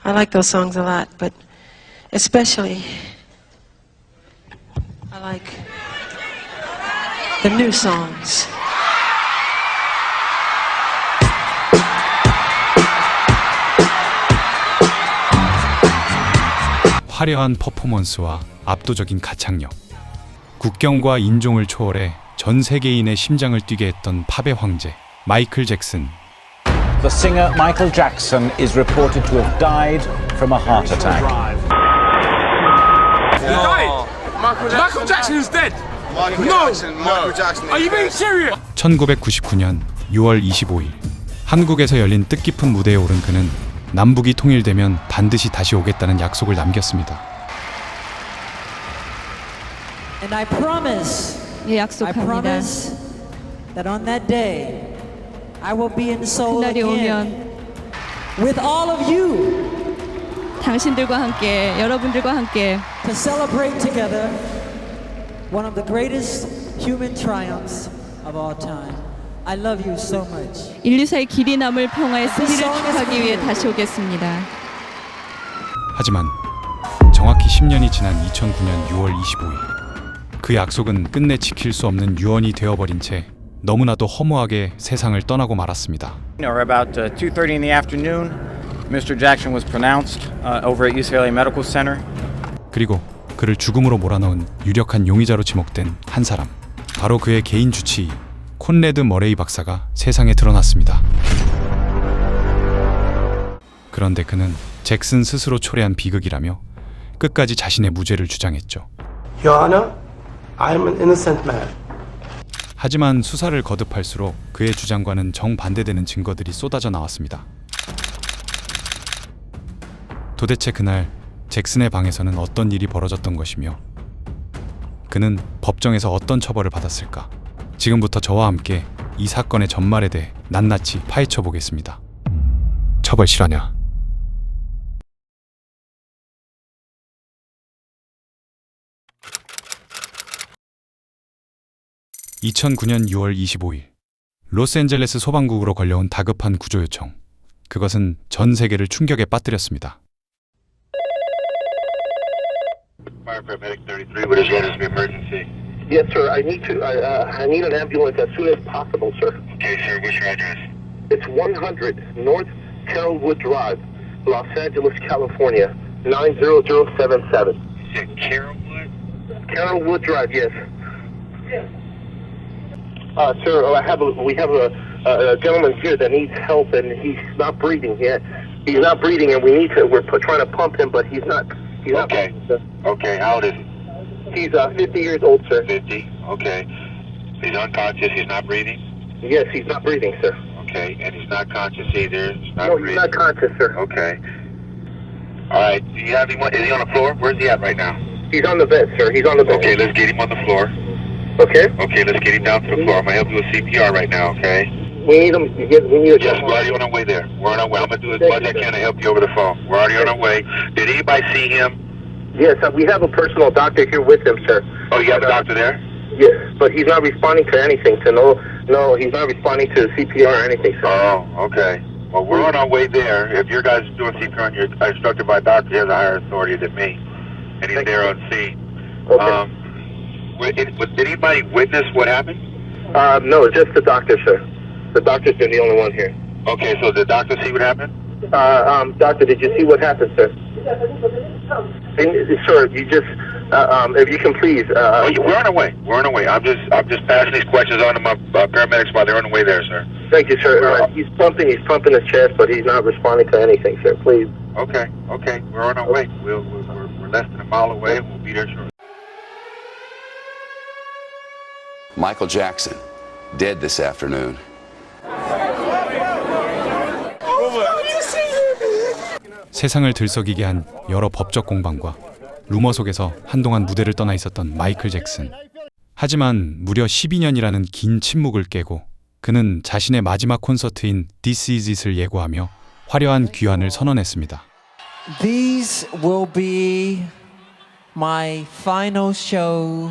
I like those songs a lot, but especially I like the new songs. 화려한 퍼포먼스와 압도적인 가창력, 국경과 인종을 초월해 전 세계인의 심장을 뛰게 했던 팝의 황제 마이클 잭슨. The singer Michael Jackson is reported to have died from a heart attack. He died. Michael Jackson is dead. Michael Jackson. Are you being serious? 1999년 6월 25일 한국에서 열린 뜻깊은 무대에 오른 그는 남북이 통일되면 반드시 다시 오겠다는 약속을 남겼습니다. And I promise, 약속합니다. that on that day, I will be in Seoul 그날이 again 오면 with all of you 당신들과 함께, 여러분들과 함께 to celebrate together one of the greatest human triumphs of all time. I love you so much. 인류사의 길이 남을 평화의 승리를 축하하기 위해 다시 오겠습니다. 하지만 정확히 10년이 지난 2009년 6월 25일 그 약속은 끝내 지킬 수 없는 유언이 되어버린 채 너무나도 허무하게 세상을 떠나고 말았습니다. About 2:30 in the afternoon, Mr. Jackson was pronounced over at UCLA Medical Center. 그리고 그를 죽음으로 몰아넣은 유력한 용의자로 지목된 한 사람, 바로 그의 개인 주치의 콘레드 머레이 박사가 세상에 드러났습니다. 그런데 그는 잭슨 스스로 초래한 비극이라며 끝까지 자신의 무죄를 주장했죠. Your Honor, I am an innocent man. 하지만 수사를 거듭할수록 그의 주장과는 정반대되는 증거들이 쏟아져 나왔습니다. 도대체 그날 잭슨의 방에서는 어떤 일이 벌어졌던 것이며 그는 법정에서 어떤 처벌을 받았을까? 지금부터 저와 함께 이 사건의 전말에 대해 낱낱이 파헤쳐 보겠습니다. 처벌 실화냐? (2009년 6월 25일) 로스앤젤레스 소방국으로 걸려온 다급한 구조 요청. 그것은 전 세계를 충격에 빠뜨렸습니다. Fire paramedic 33, what is the emergency? Yes, sir. I need an ambulance as soon as possible, sir. Okay, sir, what's your address? It's 100 North Carrollwood Drive, Los Angeles, California, 90077. You said Carrollwood? Carrollwood Drive, yes. Sir, we have a gentleman here that needs help, and he's not breathing yet. He's not breathing, and we're trying to pump him, but he's not. Okay. Okay, how old is he? He's 50 years old, sir. 50, okay. He's unconscious, he's not breathing? Yes, he's not breathing, sir. Okay, and he's not conscious either? He's not No, breathing? he's not conscious, sir. Okay. Alright, do you have him, is he on the floor? Where's he at right now? He's on the bed, sir. He's on the bed. Okay, let's get him on the floor. Okay? Okay, let's get him down to the floor. I'm gonna help you with CPR right now, okay? We need him. We need a Yes, we're already on our way there. We're on our way. I'm gonna do as much as I can to help you over the phone. We're already on our way. Did anybody see him? Yes, we have a personal doctor here with him, sir. Oh, you have a doctor there? Yes, but he's not responding to anything. No, he's not responding to CPR or anything, sir. Oh, okay. Well, we're on our way there. If your guy's doing CPR and you're instructed by a doctor, he has a higher authority than me, and he's there on scene. Okay. Did anybody witness what happened? No, just the doctor, sir. The doctor's been the only one here. Okay, so the doctor see what happened? Doctor, did you see what happened, sir? Sir, you just, if you can please. We're on our way. We're on our way. I'm just passing these questions on to my paramedics while they're on the way there, sir. Thank you, sir. He's pumping his chest, but he's not responding to anything, sir. Please. Okay. We're on our way. We're less than a mile away, and we'll be there shortly. Michael Jackson, dead this afternoon. 세상을 들썩이게 한 여러 법적 공방과 루머 속에서 한동안 무대를 떠나 있었던 마이클 잭슨. 하지만 무려 12년이라는 긴 침묵을 깨고 그는 자신의 마지막 콘서트인 This Is It을 예고하며 화려한 귀환을 선언했습니다. These will be my final show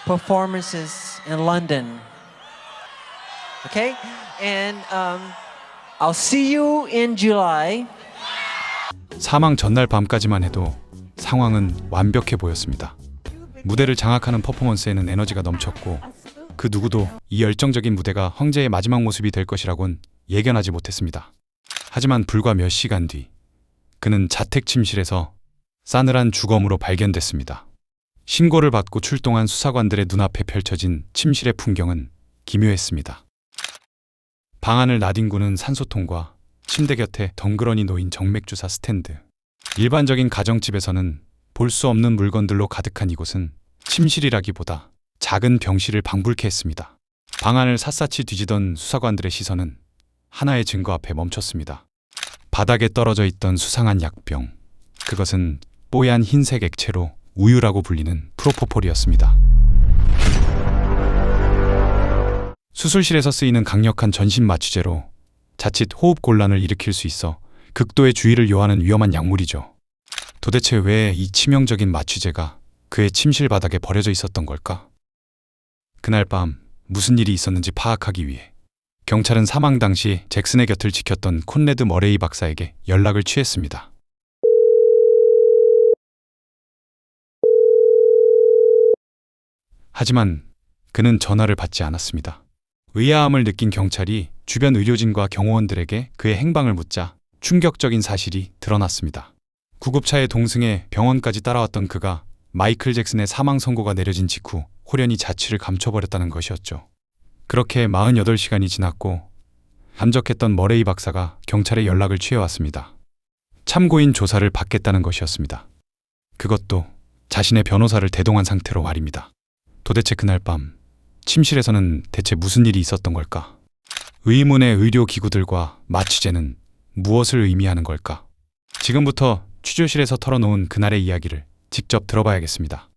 performances in London. Okay? And I'll see you in July. 사망 전날 밤까지만 해도 상황은 완벽해 보였습니다. 무대를 장악하는 퍼포먼스에는 에너지가 넘쳤고 그 누구도 이 열정적인 무대가 황제의 마지막 모습이 될 것이라곤 예견하지 못했습니다. 하지만 불과 몇 시간 뒤 그는 자택 침실에서 싸늘한 주검으로 발견됐습니다. 신고를 받고 출동한 수사관들의 눈앞에 펼쳐진 침실의 풍경은 기묘했습니다. 방 안을 나뒹구는 산소통과 침대 곁에 덩그러니 놓인 정맥주사 스탠드. 일반적인 가정집에서는 볼 수 없는 물건들로 가득한 이곳은 침실이라기보다 작은 병실을 방불케 했습니다. 방 안을 샅샅이 뒤지던 수사관들의 시선은 하나의 증거 앞에 멈췄습니다. 바닥에 떨어져 있던 수상한 약병. 그것은 뽀얀 흰색 액체로 우유라고 불리는 프로포폴이었습니다. 수술실에서 쓰이는 강력한 전신 마취제로 자칫 호흡 곤란을 일으킬 수 있어 극도의 주의를 요하는 위험한 약물이죠. 도대체 왜 이 치명적인 마취제가 그의 침실 바닥에 버려져 있었던 걸까? 그날 밤 무슨 일이 있었는지 파악하기 위해 경찰은 사망 당시 잭슨의 곁을 지켰던 콘레드 머레이 박사에게 연락을 취했습니다. 하지만 그는 전화를 받지 않았습니다. 의아함을 느낀 경찰이 주변 의료진과 경호원들에게 그의 행방을 묻자 충격적인 사실이 드러났습니다. 구급차에 동승해 병원까지 따라왔던 그가 마이클 잭슨의 사망 선고가 내려진 직후 호련히 자취를 감춰버렸다는 것이었죠. 그렇게 48시간이 지났고 감적했던 머레이 박사가 경찰에 연락을 취해왔습니다. 참고인 조사를 받겠다는 것이었습니다. 그것도 자신의 변호사를 대동한 상태로 말입니다. 도대체 그날 밤 침실에서는 대체 무슨 일이 있었던 걸까? 의문의 의료기구들과 마취제는 무엇을 의미하는 걸까? 지금부터 취조실에서 털어놓은 그날의 이야기를 직접 들어봐야겠습니다.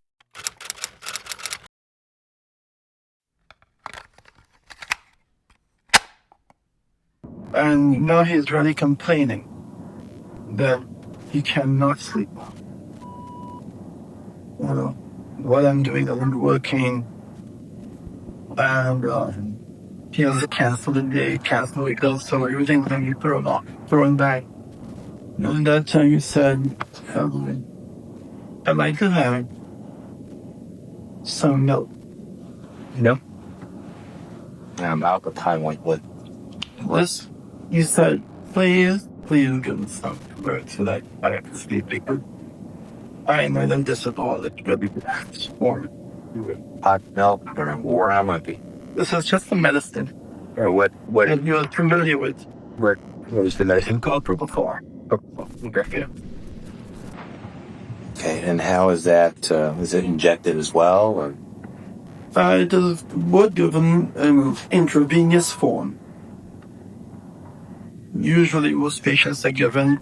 And now he's really complaining that he cannot sleep. You know, what I'm doing isn't working. And he has to cancel the day, cancel the week, so everything's going to be thrown back. And that time you said, I'd like to have some milk. No. About the time like what? Was you said, please give me some words so that I have to sleep because I know that this is all that's really for Hot milk or where am I be? This is just the medicine Or what that you're familiar with. what is the medicine called? Before. Okay. Okay, and how is that, is it injected as well or? It is would given intravenous form. Usually most patients are given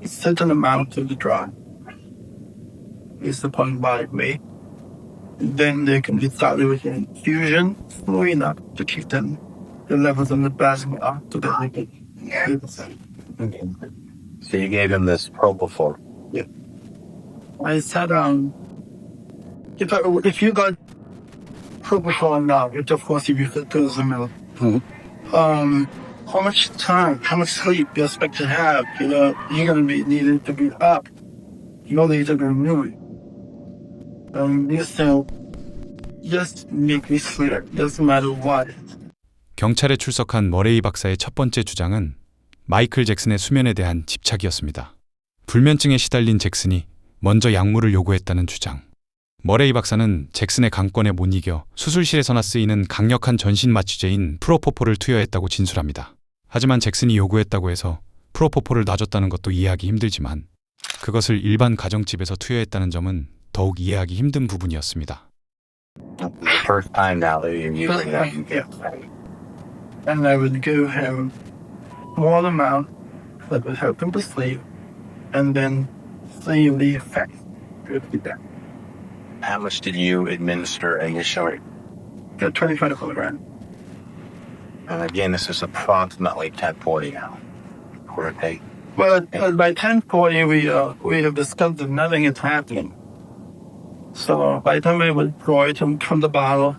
a certain amount of the drug. Based upon body weight. Then they can be started with an infusion slowly enough to keep them the levels of the plasma up so that they can. So you gave him this propofol. Yeah. I said, if you got propofol now, which of course if you fit those a milk, how much time, how much sleep you expect to have, you know, you're going to be needed to be up. No later than noon. You still just make me sleep, doesn't matter what. 경찰에 출석한 머레이 박사의 첫 번째 주장은 마이클 잭슨의 수면에 대한 집착이었습니다. 불면증에 시달린 잭슨이 먼저 약물을 요구했다는 주장. 머레이 박사는 잭슨의 강권에 못 이겨 수술실에서나 쓰이는 강력한 전신 마취제인 프로포폴을 투여했다고 진술합니다. 하지만 잭슨이 요구했다고 해서 프로포폴을 놔줬다는 것도 이해하기 힘들지만 그것을 일반 가정집에서 투여했다는 점은 더욱 이해하기 힘든 부분이었습니다. First time now that you're using that. Yeah. And I would give him small amount that would help him to sleep, and then see the effect. How much did you administer initially? 25 milligrams. And again, this is approximately 1040 now. For a day. Well, by 10:40, we have discussed that nothing is happening. So by the time I would pour it from the bottle,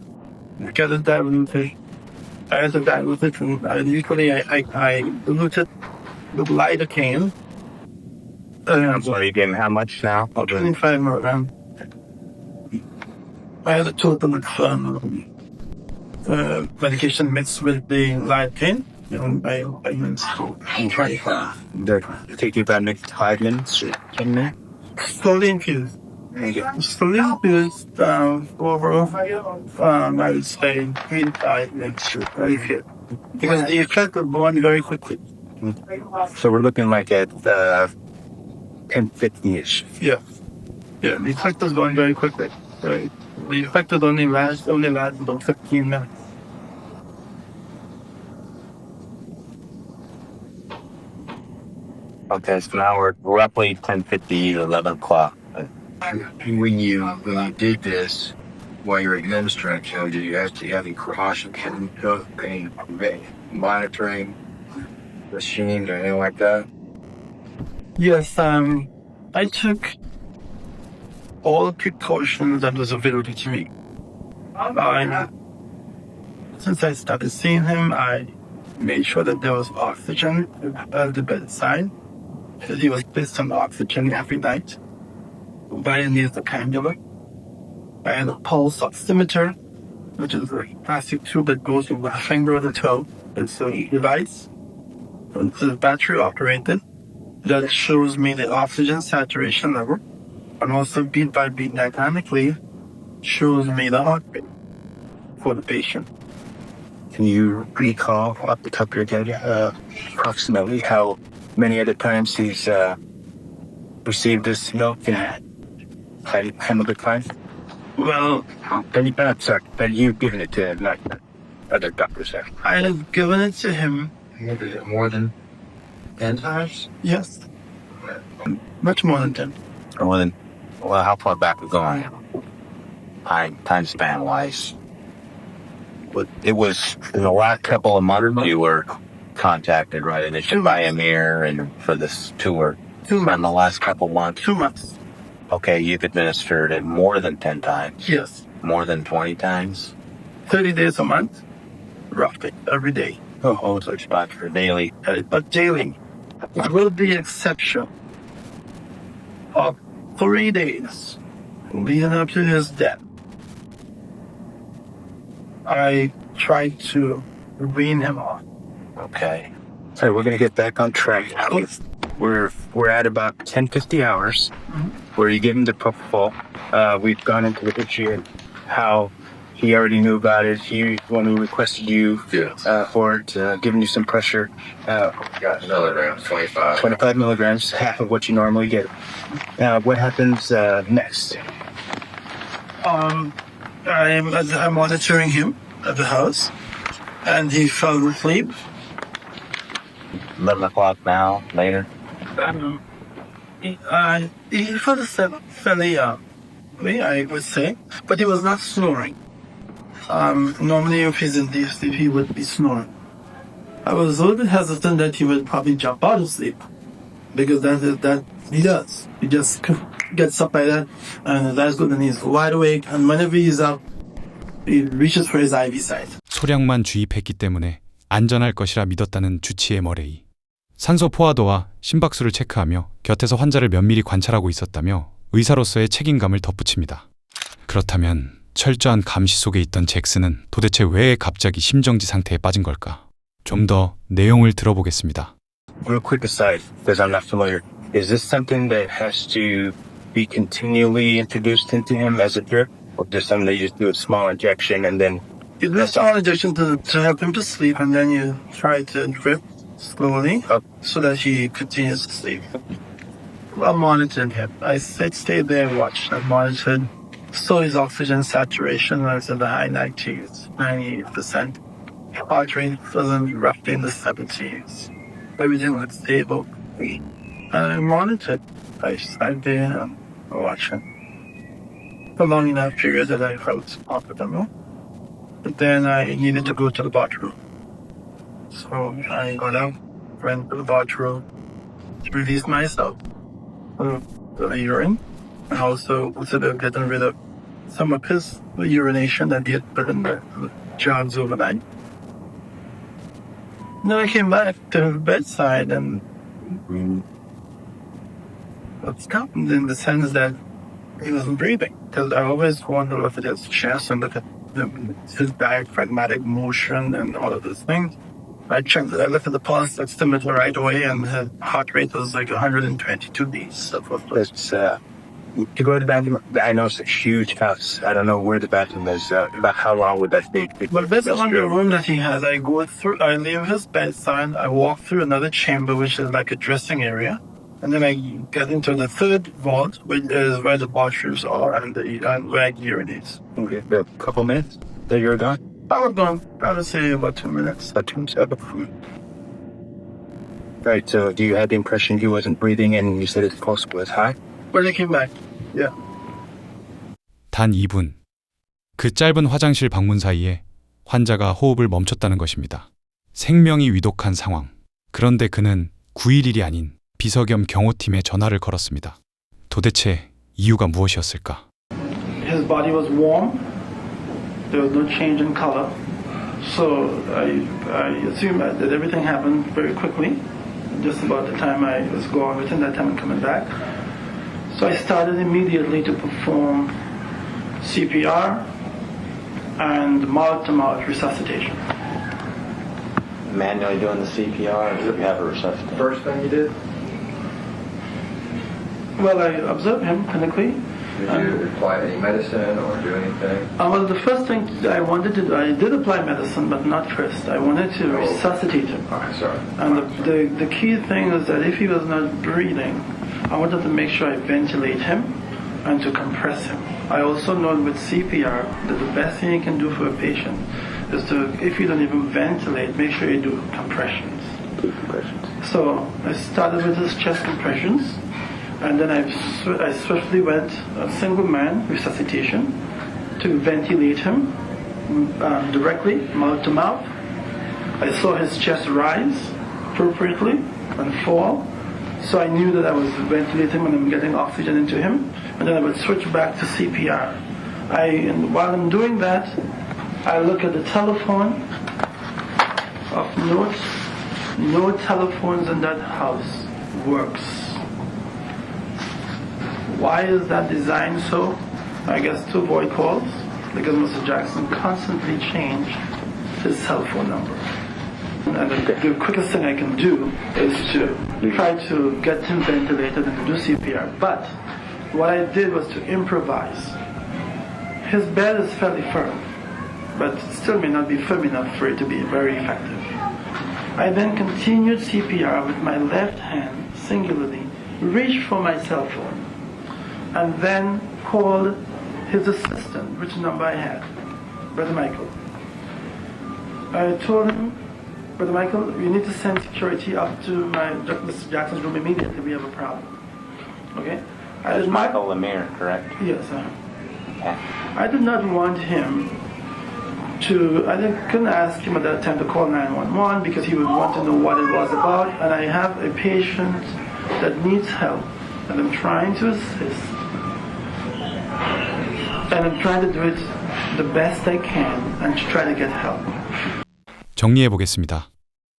get it diluted, as a dilution, usually I dilute it with lidocaine, I'm sorry, you gave him how much now? 25 milligrams. I had a total of medication mixed with the lidocaine. By 25. They're taking about next 5 minutes, 10 minutes. Slowly infused. Slowly infused over, I would say, 3 to 5 minutes. Because the effect will go on very quickly. So we're looking like at 10:50ish. Yeah. Yeah, the effect is going very quickly. Right. The effect will only last about 15 minutes. Okay, so now we're roughly 10:50, 11 o'clock. When you did this, while you're administering, did you actually have any precautions, any monitoring machine or anything like that? Yes, I took all the precautions that was available to me. Since I started seeing him, I made sure that there was oxygen at the bedside. He was placed on oxygen every night. I used a cannula. I had a pulse oximeter, which is a plastic tube that goes from the finger of the toe. It's a device. It's battery operated. That shows me the oxygen saturation level, and also beat by beat dynamically shows me the heart rate for the patient. Can you recall off the top of your head approximately how many other times he's received this milk and handled it fine? Well, but you've given it to him, not other doctors have. I have given it to him. More than 10 times? Yes. Much more than 10. More than, well, how far back we going? Time span wise. But it was in the last couple of months you were contacted, right? Initially by Amir and for this tour. 2 months. In the last couple of months. 2 months. Okay, you've administered it more than 10 times. Yes. More than 20 times. 30 days a month, roughly, every day. Oh, so it's about for daily. But daily, with the exception of 3 days leading up to his death, I tried to wean him off. Okay. So we're gonna get back on track. We're at about 10:50 hours, where you give him the propofol. We've gone into the history of how he already knew about it. He one who requested you for it, giving you some pressure. Got milligrams, 25. 25 milligrams, half of what you normally get. What happens next? I'm monitoring him at the house, and he fell asleep. 11 o'clock now, later. He fell asleep fairly I would say, but he was not snoring. Normally if he's in deep sleep, he would be snoring. I was a little bit hesitant that he would probably jump out of sleep, because that he does. He just gets up like that, and that's good, and he's wide awake, and whenever he's up, he reaches for his IV site. 소량만 주입했기 때문에 안전할 것이라 믿었다는 주치의 머레이. 산소 포화도와 심박수를 체크하며 곁에서 환자를 면밀히 관찰하고 있었다며 의사로서의 책임감을 덧붙입니다. 그렇다면 철저한 감시 속에 있던 잭슨은 도대체 왜 갑자기 심정지 상태에 빠진 걸까? 좀 더 내용을 들어보겠습니다. Real quick aside, because I'm not familiar, is this something that has to be continually introduced into him as a drip, or just something that you just do a small injection and then? You do a small injection to help him to sleep, and then you try to drip slowly so that he continues to sleep. I monitored him. I stayed there and watched. I monitored. So his oxygen saturation was in the high 90s, 98%. Heart rate was roughly in the 70s. Everything was stable. And I monitored. I sat there and watched him for long enough period that I felt comfortable. But then I needed to go to the bathroom. So I got out, went to the bathroom to release myself of the urine. I also considered getting rid of some of his urination that he had put in the jugs overnight. Then I came back to the bedside, and stunned in the sense that he wasn't breathing. Because I always wonder if it is chest and look at his diaphragmatic motion and all of those things. I looked at the pulse oximeter right away, and his heart rate was like 122 beats. It's, to go to the bathroom, I know it's a huge house. I don't know where the bathroom is. About how long would that take? Well, based on the room that he has, I leave his bedside, I walk through another chamber, which is like a dressing area. And then I get into the third vault, which is where the washrooms are and where I urinate. Okay, a couple minutes that you're gone? I was gone, I would say about 2 minutes. About 2 minutes? Right, so do you have the impression he wasn't breathing and you said his pulse was high? When I came back, yeah. 단 2분. 그 짧은 화장실 방문 사이에 환자가 호흡을 멈췄다는 것입니다. 생명이 위독한 상황. 그런데 그는 911이 아닌 비서 겸 경호팀에 전화를 걸었습니다. 도대체 이유가 무엇이었을까? His body was warm. There was no change in color. So I assume that everything happened very quickly. Just about the time I was gone, within that time I'm coming back. So I started immediately to perform CPR and mouth-to-mouth resuscitation. Manually doing the CPR, or did you have a resuscitation? First thing you did? Well, I observed him clinically. Did you apply any medicine or do anything? Well, the first thing I wanted to do, I did apply medicine, but not first. I wanted to resuscitate him. Sorry. And the key thing is that if he was not breathing, I wanted to make sure I ventilate him and to compress him. I also know with CPR that the best thing you can do for a patient is to, if you don't even ventilate, make sure you do compressions. So I started with his chest compressions, and then I swiftly went single man resuscitation to ventilate him directly, mouth to mouth. I saw his chest rise appropriately and fall. So I knew that I was ventilating when I'm getting oxygen into him, and then I would switch back to CPR. While I'm doing that, I look at the telephone of notes. No telephones in that house works. Why is that designed so? I guess to avoid calls, because Mr. Jackson constantly changed his cell phone number. And the quickest thing I can do is to try to get him ventilated and to do CPR. But what I did was to improvise. His bed is fairly firm, but still may not be firm enough for it to be very effective. I then continued CPR with my left hand, singularly, reached for my cell phone, and then called his assistant, which number I had, Brother Michael. I told him, Brother Michael, you need to send security up to Mr. Jackson's room immediately. We have a problem. Okay? That's Michael Lemire, correct? Yes, sir. Okay. I did not want him to, couldn't ask him at that time to call 911 because he would want to know what it was about. And I have a patient that needs help, and I'm trying to assist. And I'm trying to do it the best I can and to try to get help. 정리해 보겠습니다.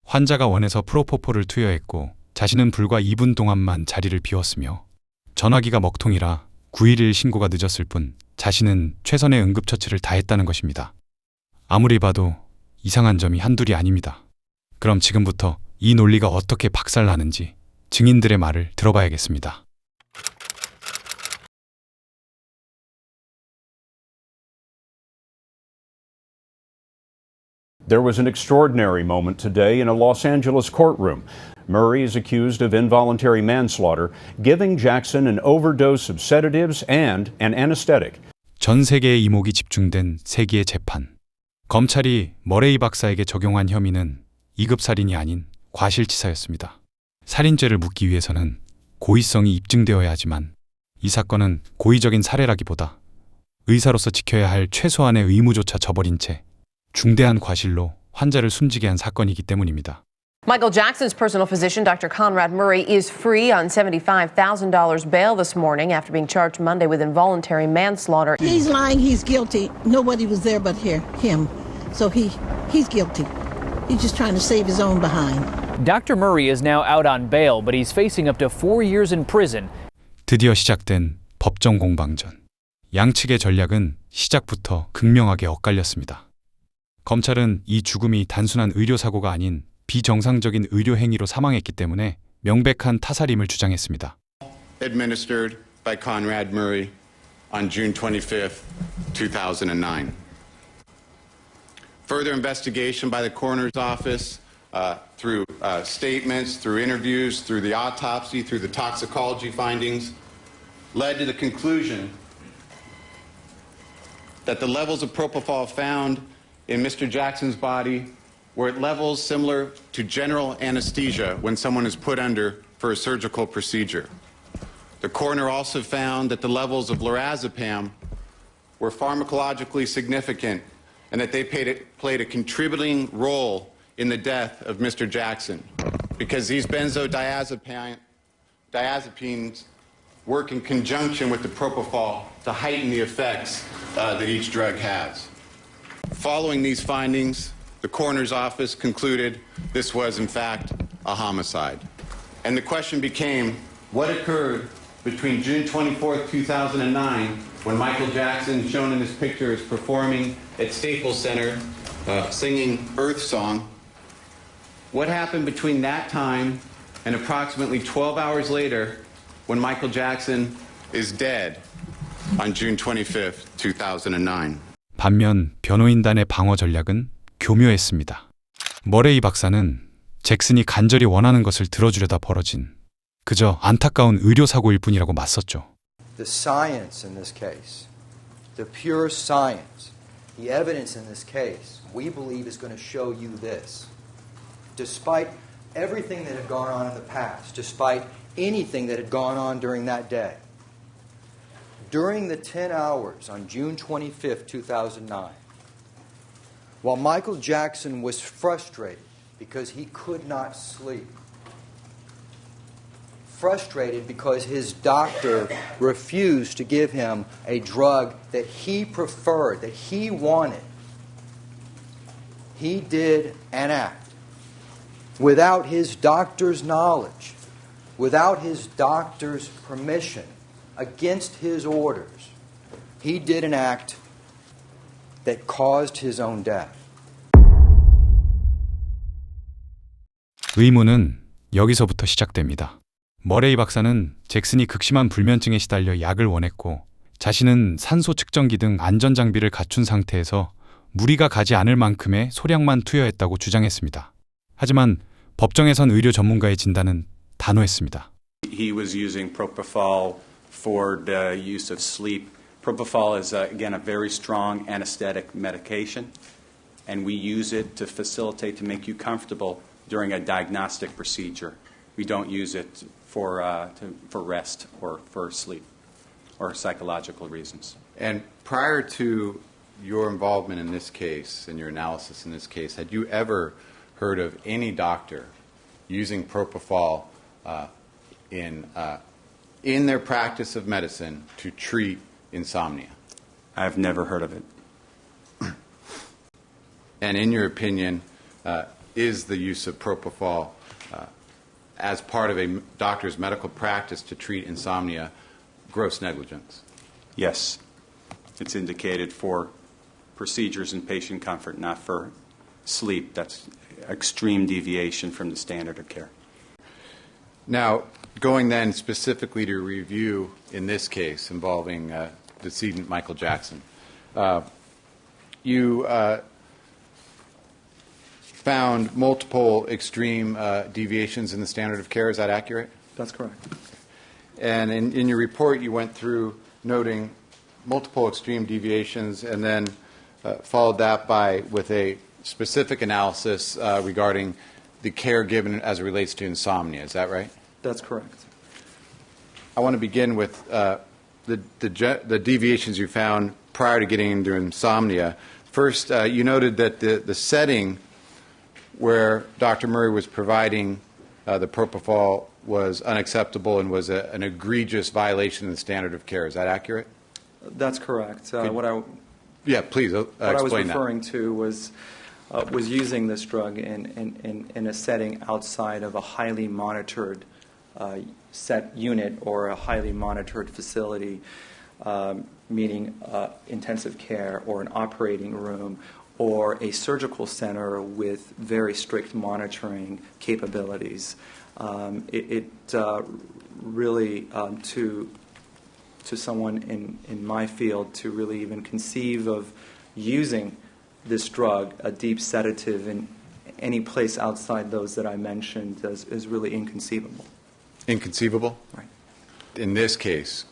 환자가 원해서 프로포폴을 투여했고 자신은 불과 2분 동안만 자리를 비웠으며 전화기가 먹통이라 911 신고가 늦었을 뿐 자신은 최선의 응급처치를 다했다는 것입니다. 아무리 봐도 이상한 점이 한둘이 아닙니다. 그럼 지금부터 이 논리가 어떻게 박살나는지 증인들의 말을 들어봐야겠습니다. There was an extraordinary moment today in a Los Angeles courtroom. Murray is accused of involuntary manslaughter, giving Jackson an overdose of sedatives and an anesthetic. 전 세계의 이목이 집중된 세기의 재판. 검찰이 머레이 박사에게 적용한 혐의는 2급 살인이 아닌 과실치사였습니다. 살인죄를 묻기 위해서는 고의성이 입증되어야 하지만 이 사건은 고의적인 살해라기보다 의사로서 지켜야 할 최소한의 의무조차 저버린 채 중대한 과실로 환자를 숨지게 한 사건이기 때문입니다. Michael Jackson's personal physician, Dr. Conrad Murray, is free on $75,000 bail this morning after being charged Monday with involuntary manslaughter. He's lying. He's guilty. Nobody was there but him. So he's guilty. He's just trying to save his own behind. Dr. Murray is now out on bail, but he's facing up to 4 years in prison. 드디어 시작된 법정 공방전. 양측의 전략은 시작부터 극명하게 엇갈렸습니다. 검찰은 이 죽음이 단순한 의료사고가 아닌 비정상적인 의료 행위로 사망했기 때문에 명백한 타살임을 주장했습니다. Administered by Conrad Murray on June 25th, 2009. Further investigation by the coroner's office through statements, through interviews, through the autopsy, through the toxicology findings, led to the conclusion that the levels of propofol found in Mr. Jackson's body were at levels similar to general anesthesia when someone is put under for a surgical procedure. The coroner also found that the levels of lorazepam were pharmacologically significant and that they played a contributing role in the death of Mr. Jackson because these benzodiazepines work in conjunction with the propofol to heighten the effects that each drug has. Following these findings, the coroner's office concluded this was, in fact, a homicide. And the question became, what occurred between June 24th, 2009, when Michael Jackson, shown in this picture, is performing at Staples Center, singing Earth Song? What happened between that time and approximately 12 hours later, when Michael Jackson is dead on June 25th, 2009? 반면 변호인단의 방어 전략은 교묘했습니다. 머레이 박사는 잭슨이 간절히 원하는 것을 들어주려다 벌어진 그저 안타까운 의료사고일 뿐이라고 맞섰죠. The science in this case, the pure science, the evidence in this case, we believe is going to show you this. Despite everything that had gone on in the past, despite anything that had gone on during that day, during the 10 hours on June 25th, 2009, while Michael Jackson was frustrated because he could not sleep, frustrated because his doctor refused to give him a drug that he preferred, that he wanted, he did an act without his doctor's knowledge, without his doctor's permission, against his orders. He did an act that caused his own death. 의문은 여기서부터 시작됩니다. 머레이 박사는 잭슨이 극심한 불면증에 시달려 약을 원했고 자신은 산소 측정기 등 안전장비를 갖춘 상태에서 무리가 가지 않을 만큼의 소량만 투여했다고 주장했습니다. 하지만 법정에선 의료 전문가의 진단은 단호했습니다. He was using propofol for the use of sleep. Propofol is, again, a very strong anesthetic medication, and we use it to facilitate, to make you comfortable during a diagnostic procedure. We don't use it for rest or for sleep or psychological reasons. And prior to your involvement in this case and your analysis in this case, had you ever heard of any doctor using propofol in their practice of medicine to treat insomnia? I've never heard of it. And in your opinion, is the use of propofol as part of a doctor's medical practice to treat insomnia gross negligence? Yes. It's indicated for procedures and patient comfort, not for sleep. That's extreme deviation from the standard of care. Now, going then specifically to review in this case involving decedent Michael Jackson, you found multiple extreme deviations in the standard of care. Is that accurate? That's correct. And in your report, you went through noting multiple extreme deviations and then followed that with a specific analysis regarding the care given as it relates to insomnia. Is that right? That's correct. I want to begin with the deviations you found prior to getting into insomnia. First, you noted that the setting where Dr. Murray was providing the propofol was unacceptable and was an egregious violation of the standard of care. Is that accurate? That's correct. Please explain what I was referring to was using this drug in a setting outside of a highly monitored set unit or a highly monitored facility, meaning intensive care or an operating room or a surgical center with very strict monitoring capabilities. It really, to someone in my field, to really even conceive of using this drug, a deep sedative, in any place outside those that I mentioned is really inconceivable. Inconceivable? Right. In this case,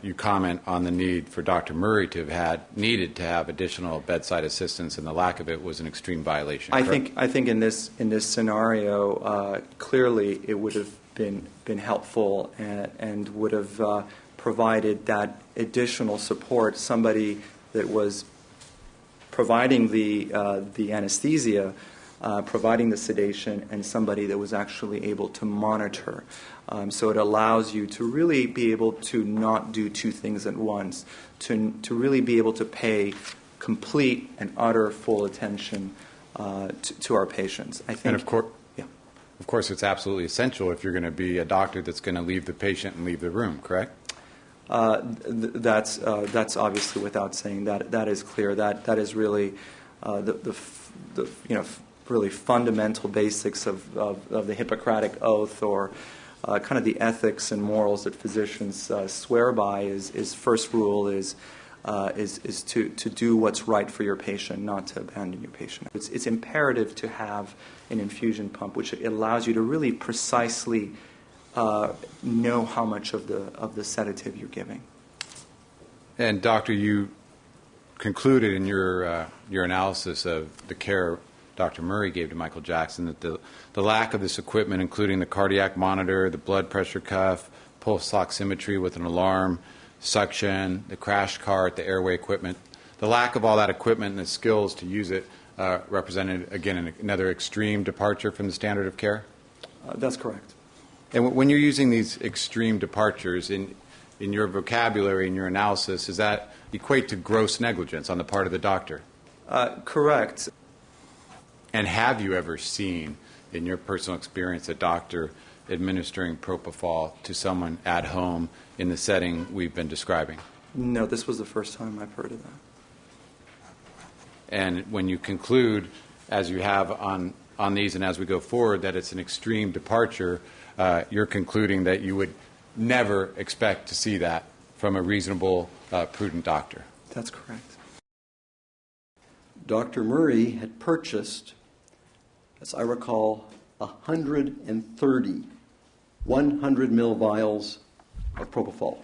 you comment on the need for Dr. Murray to have needed to have additional bedside assistance, and the lack of it was an extreme violation. I think in this scenario, clearly it would have been helpful and would have provided that additional support. Somebody that was providing the anesthesia, providing the sedation, and somebody that was actually able to monitor. So it allows you to really be able to not do two things at once, to really be able to pay complete and utter full attention to our patients. I think, and of course, it's absolutely essential if you're going to be a doctor that's going to leave the patient and leave the room, correct? That's obviously without saying that. That is clear. That is really the really fundamental basics of the Hippocratic Oath, or kind of the ethics and morals that physicians swear by. Is first rule is to do what's right for your patient, not to abandon your patient. It's imperative to have an infusion pump, which allows you to really precisely know how much of the sedative you're giving. And doctor, you concluded in your analysis of the care Dr. Murray gave to Michael Jackson that the lack of this equipment, including the cardiac monitor, the blood pressure cuff, pulse oximetry with an alarm, suction, the crash cart, the airway equipment, the lack of all that equipment and the skills to use it represented, again, another extreme departure from the standard of care? That's correct. And when you're using these extreme departures in your vocabulary, in your analysis, does that equate to gross negligence on the part of the doctor? Correct. And have you ever seen, in your personal experience, a doctor administering propofol to someone at home in the setting we've been describing? No, this was the first time I've heard of that. And when you conclude, as you have on these and as we go forward, that it's an extreme departure, you're concluding that you would never expect to see that from a reasonable, prudent doctor. That's correct. Dr. Murray had purchased, as I recall, 130 100 mil vials of propofol.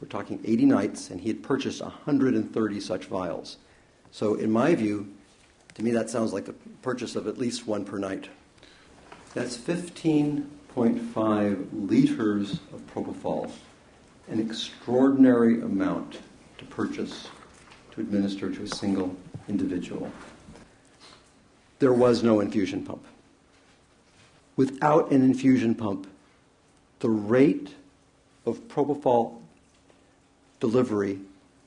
We're talking 80 nights, and he had purchased 130 such vials. So in my view, to me that sounds like a purchase of at least one per night. That's 15.5 liters of propofol, an extraordinary amount to purchase, to administer to a single individual. There was no infusion pump. Without an infusion pump, the rate of propofol delivery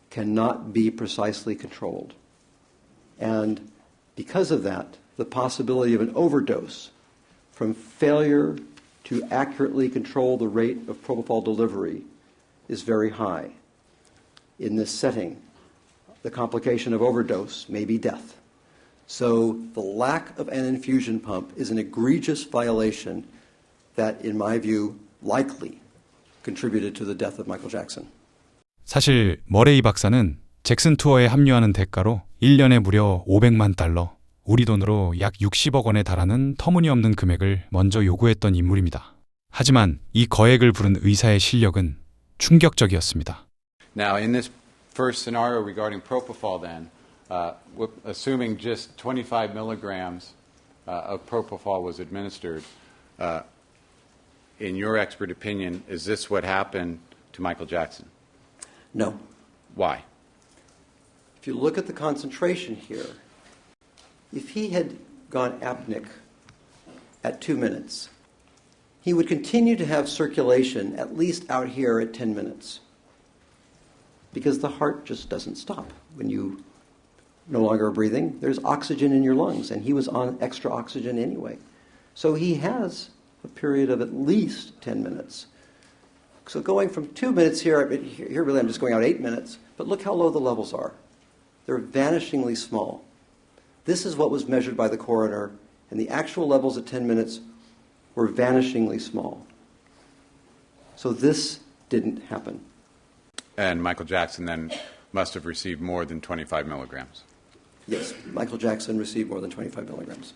cannot be precisely controlled. And because of that, the possibility of an overdose from failure to accurately control the rate of propofol delivery is very high. In this setting, the complication of overdose may be death. So the lack of an infusion pump is an egregious violation that, in my view, likely contributed to the death of Michael Jackson. 사실 머레이 박사는 잭슨 투어에 합류하는 대가로 1년에 무려 500만 달러, 우리 돈으로 약 60억 원에 달하는 터무니없는 금액을 먼저 요구했던 인물입니다. 하지만 이 거액을 부른 의사의 실력은 충격적이었습니다. Now, in this first scenario regarding propofol then, assuming just 25 milligrams of propofol was administered, in your expert opinion, is this what happened to Michael Jackson? No. Why? If you look at the concentration here, if he had gone apneic at 2 minutes, he would continue to have circulation at least out here at 10 minutes because the heart just doesn't stop. When you no longer are breathing, there's oxygen in your lungs, and he was on extra oxygen anyway. So he has a period of at least 10 minutes. So going from 2 minutes here really I'm just going out 8 minutes, but look how low the levels are. They're vanishingly small. This is what was measured by the coroner, and the actual levels at 10 minutes were vanishingly small. So this didn't happen. And Michael Jackson then must have received more than 25 milligrams. Yes, Michael Jackson received more than 25 milligrams.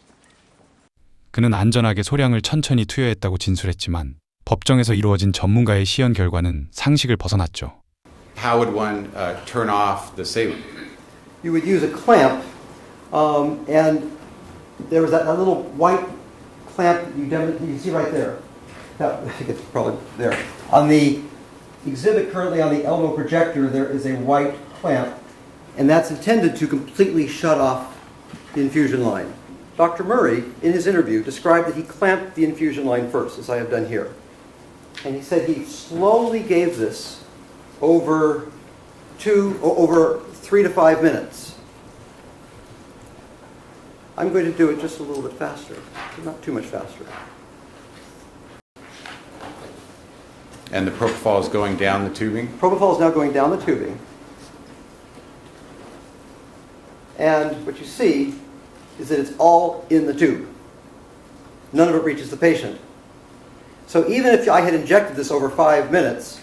그는 안전하게 소량을 천천히 투여했다고 진술했지만 법정에서 이루어진 전문가의 시연 결과는 상식을 벗어났죠. How would one turn off the saline? You would use a clamp, and there was that little white clamp you can see right there. I think it's probably there. On the exhibit currently on the elbow projector, there is a white clamp, and that's intended to completely shut off the infusion line. Dr. Murray, in his interview, described that he clamped the infusion line first, as I have done here. And he said he slowly gave this over 3 to 5 minutes. I'm going to do it just a little bit faster, but not too much faster. And the propofol is going down the tubing? Propofol is now going down the tubing. And what you see is that it's all in the tube. None of it reaches the patient. So even if I had injected this over 5 minutes,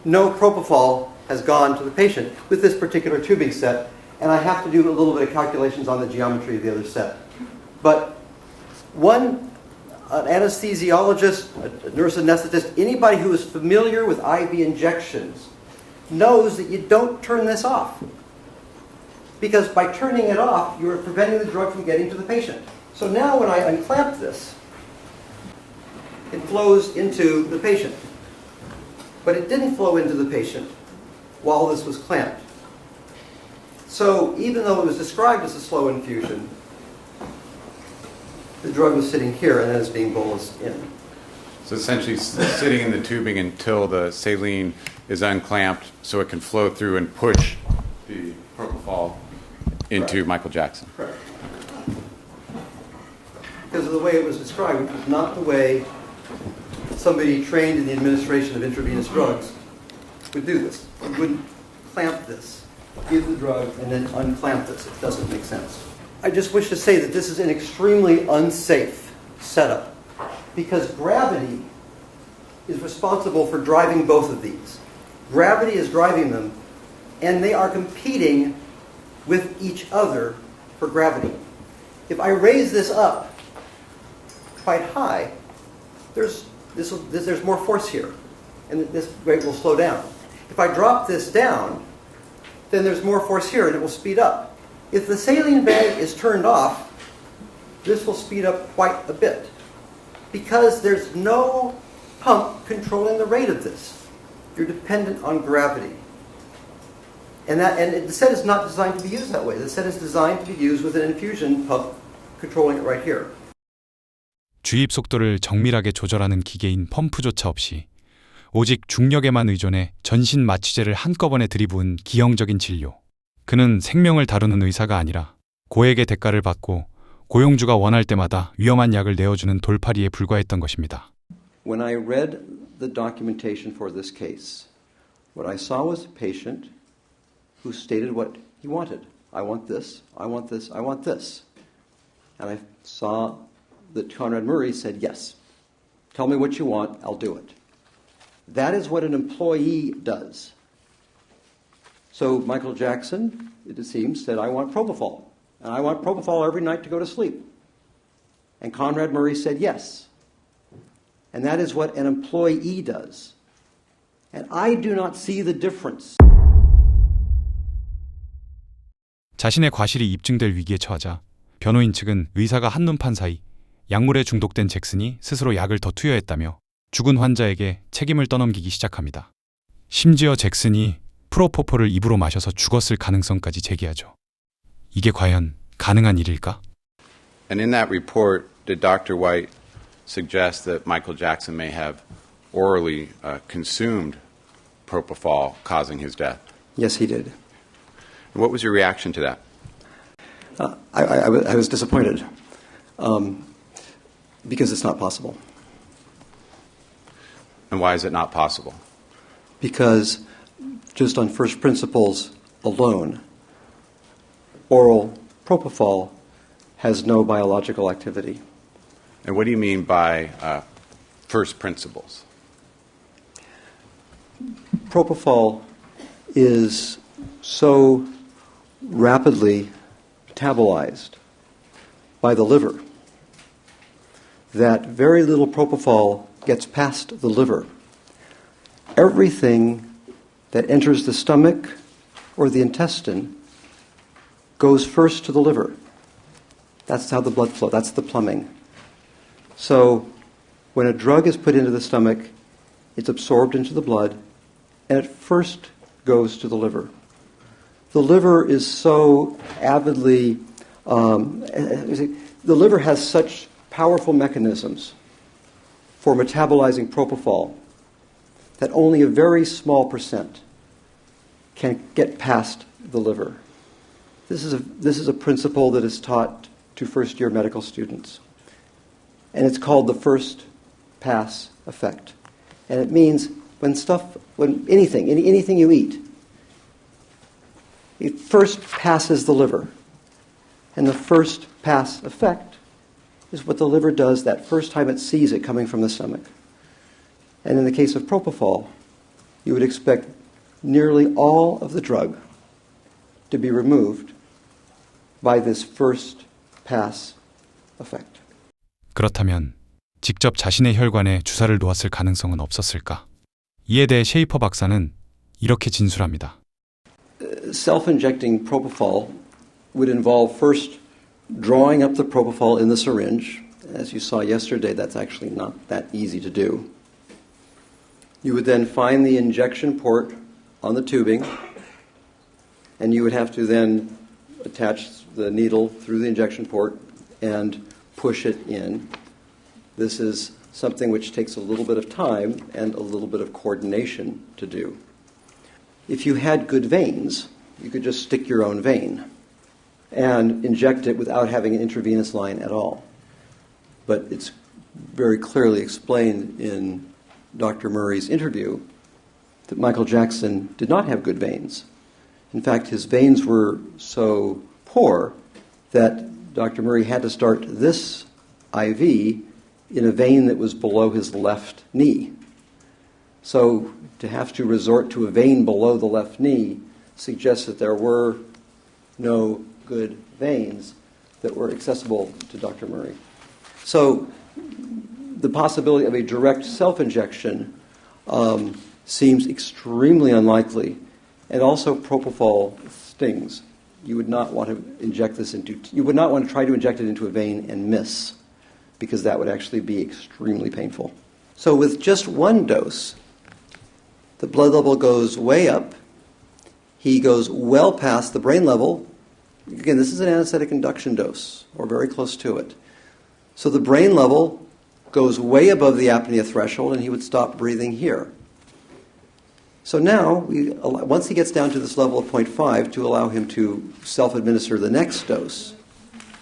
no propofol has gone to the patient with this particular tubing set, and I have to do a little bit of calculations on the geometry of the other set. But an anesthesiologist, a nurse anesthetist, anybody who is familiar with IV injections knows that you don't turn this off. Because by turning it off, you're preventing the drug from getting to the patient. So now when I unclamp this, it flows into the patient. But it didn't flow into the patient while this was clamped. So even though it was described as a slow infusion, the drug was sitting here and then it's being bolused in. So essentially sitting in the tubing until the saline is unclamped so it can flow through and push the propofol into Michael Jackson. Correct. Because of the way it was described, which was not the way somebody trained in the administration of intravenous drugs would do this. You wouldn't clamp this, give the drug, and then unclamp this. It doesn't make sense. I just wish to say that this is an extremely unsafe setup because gravity is responsible for driving both of these. Gravity is driving them, and they are competing with each other for gravity. If I raise this up quite high, there's more force here, and this rate will slow down. If I drop this down, then there's more force here, and it will speed up. If the saline bag is turned off, this will speed up quite a bit, because there's no pump controlling the rate of this. You're dependent on gravity. And the set is not designed to be used that way. The set is designed to be used with an infusion pump controlling it right here. 주입 속도를 정밀하게 조절하는 기계인 펌프조차 없이 오직 중력에만 의존해 전신 마취제를 한꺼번에 들이부은 기형적인 진료. 그는 생명을 다루는 의사가 아니라 고액의 대가를 받고 고용주가 원할 때마다 위험한 약을 내어주는 돌팔이에 불과했던 것입니다. When I read the documentation for this case, what I saw was a patient who stated what he wanted. I want this, I want this, I want this. And I saw that Conrad Murray said, yes, tell me what you want, I'll do it. That is what an employee does. So Michael Jackson, it seems, said, I want propofol. And I want propofol every night to go to sleep. And Conrad Murray said, yes. And that is what an employee does. And I do not see the difference. 자신의 과실이 입증될 위기에 처하자 변호인 측은 의사가 한눈판 사이 약물에 중독된 잭슨이 스스로 약을 더 투여했다며 죽은 환자에게 책임을 떠넘기기 시작합니다. 심지어 잭슨이 프로포폴을 입으로 마셔서 죽었을 가능성까지 제기하죠. 이게 과연 가능한 일일까? And in that report, did Dr. White suggest that Michael Jackson may have orally consumed propofol, causing his death? Yes, he did. What was your reaction to that? I was disappointed because it's not possible. And why is it not possible? Because just on first principles alone, oral propofol has no biological activity. And what do you mean by first principles? Propofol is so rapidly metabolized by the liver that very little propofol gets past the liver. Everything that enters the stomach or the intestine goes first to the liver. That's how the blood flow, that's the plumbing. So when a drug is put into the stomach, it's absorbed into the blood, and it first goes to the liver. The liver is so avidly, the liver has such powerful mechanisms for metabolizing propofol that only a very small percent can get past the liver. This is a principle that is taught to first-year medical students. And it's called the first pass effect. And it means when anything you eat, it first passes the liver. And the first pass effect is what the liver does that first time it sees it coming from the stomach. And in the case of propofol, you would expect nearly all of the drug to be removed by this first pass effect. 그렇다면 직접 자신의 혈관에 주사를 놓았을 가능성은 없었을까? 이에 대해 셰이퍼 박사는 이렇게 진술합니다. Self-injecting propofol would involve first drawing up the propofol in the syringe. As you saw yesterday, that's actually not that easy to do. You would then find the injection port on the tubing, and you would have to then attach the needle through the injection port and push it in. This is something which takes a little bit of time and a little bit of coordination to do. If you had good veins, you could just stick your own vein and inject it without having an intravenous line at all. But it's very clearly explained in Dr. Murray's interview that Michael Jackson did not have good veins. In fact, his veins were so poor that Dr. Murray had to start this IV in a vein that was below his left knee. So to have to resort to a vein below the left knee suggests that there were no good veins that were accessible to Dr. Murray. So the possibility of a direct self-injection seems extremely unlikely. And also propofol stings. You would not want to try to inject it into a vein and miss, because that would actually be extremely painful. So with just one dose, the blood level goes way up. He goes well past the brain level. Again, this is an anesthetic induction dose, or very close to it. So the brain level goes way above the apnea threshold, and he would stop breathing here. So now, once he gets down to this level of 0.5, to allow him to self-administer the next dose.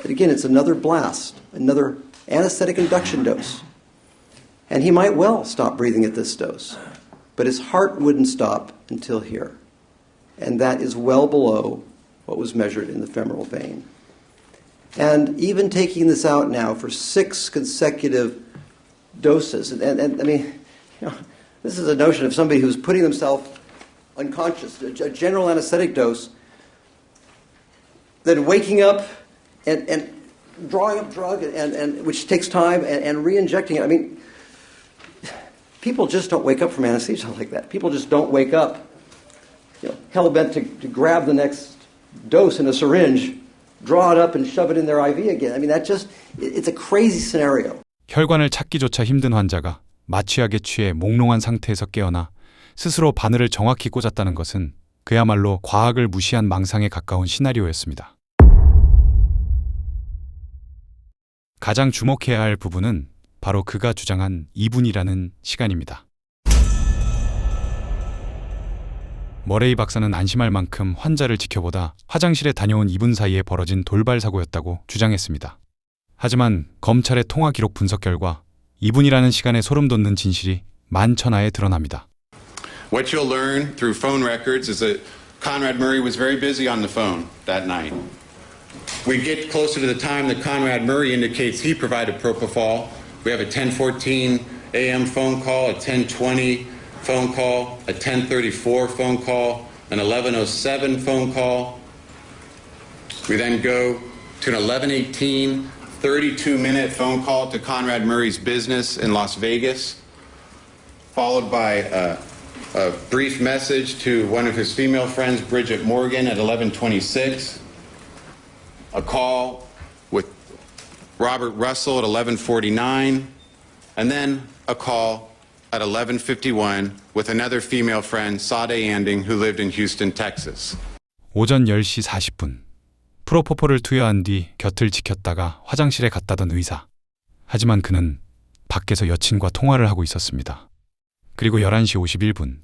And again, it's another blast, another anesthetic induction dose. And he might well stop breathing at this dose. But his heart wouldn't stop until here. And that is well below what was measured in the femoral vein. And even taking this out now for 6 consecutive doses, and I mean, this is a notion of somebody who's putting themselves unconscious, a general anesthetic dose, then waking up and drawing up drug, and which takes time, and re-injecting it. I mean, people just don't wake up from anesthesia like that. People just don't wake up, hell-bent to grab the next dose in a syringe, draw it up, and shove it in their IV again. I mean, it's a crazy scenario. 혈관을 찾기조차 힘든 환자가 마취약에 취해 몽롱한 상태에서 깨어나 스스로 바늘을 정확히 꽂았다는 것은 그야말로 과학을 무시한 망상에 가까운 시나리오였습니다. 가장 주목해야 할 부분은 바로 그가 주장한 2분이라는 시간입니다. 머레이 박사는 안심할 만큼 환자를 지켜보다 화장실에 다녀온 2분 사이에 벌어진 돌발 사고였다고 주장했습니다. 하지만 검찰의 통화 기록 분석 결과 2분이라는 시간에 소름 돋는 진실이 만천하에 드러납니다. What you'll learn through phone records is that Conrad Murray was very busy on the phone that night. We get closer to the time that Conrad Murray indicates he provided propofol. We have a 10:14 a.m. phone call, a 10:20 phone call, a 10:34 phone call, an 11:07 phone call. We then go to an 11:18, 32-minute phone call to Conrad Murray's business in Las Vegas, followed by a brief message to one of his female friends, Bridget Morgan, at 11:26, a call with Robert Russell at 11:49, and then a call at 11:51 with another female friend, Sade Anding, who lived in Houston, Texas. 오전 10시 40분. 프로포폴을 투여한 뒤 곁을 지켰다가 화장실에 갔다던 의사. 하지만 그는 밖에서 여친과 통화를 하고 있었습니다. 그리고 11시 51분.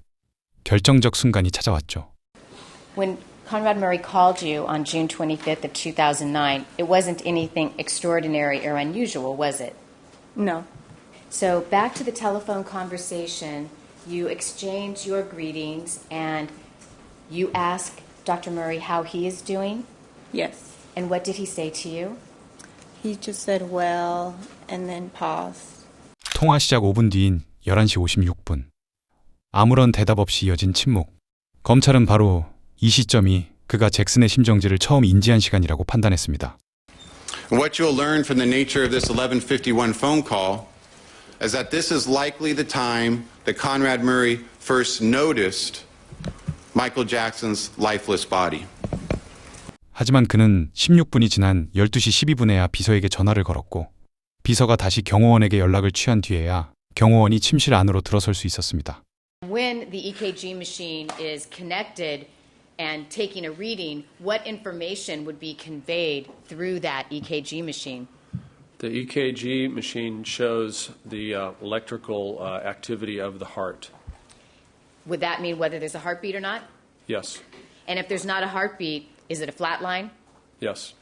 결정적 순간이 찾아왔죠. When Conrad Murray called you on June 25th of 2009, it wasn't anything extraordinary or unusual, was it? No. So back to the telephone conversation, you exchanged your greetings and you asked Dr. Murray how he is doing? Yes. And what did he say to you? He just said, well, and then paused. 통화 시작 5분 뒤인 11시 56분. 아무런 대답 없이 이어진 침묵. 검찰은 바로 이 시점이 그가 잭슨의 심정지를 처음 인지한 시간이라고 판단했습니다. What you'll learn from the nature of this 11:51 phone call is that this is likely the time that Conrad Murray first noticed Michael Jackson's lifeless body. 하지만 그는 16분이 지난 12시 12분에야 비서에게 전화를 걸었고 비서가 다시 경호원에게 연락을 취한 뒤에야 경호원이 침실 안으로 들어설 수 있었습니다. When the EKG machine is connected and taking a reading, what information would be conveyed through that EKG machine? The EKG machine shows the electrical activity of the heart. Would that mean whether there's a heartbeat or not? Yes. And if there's not a heartbeat, is it a flat line? Yes.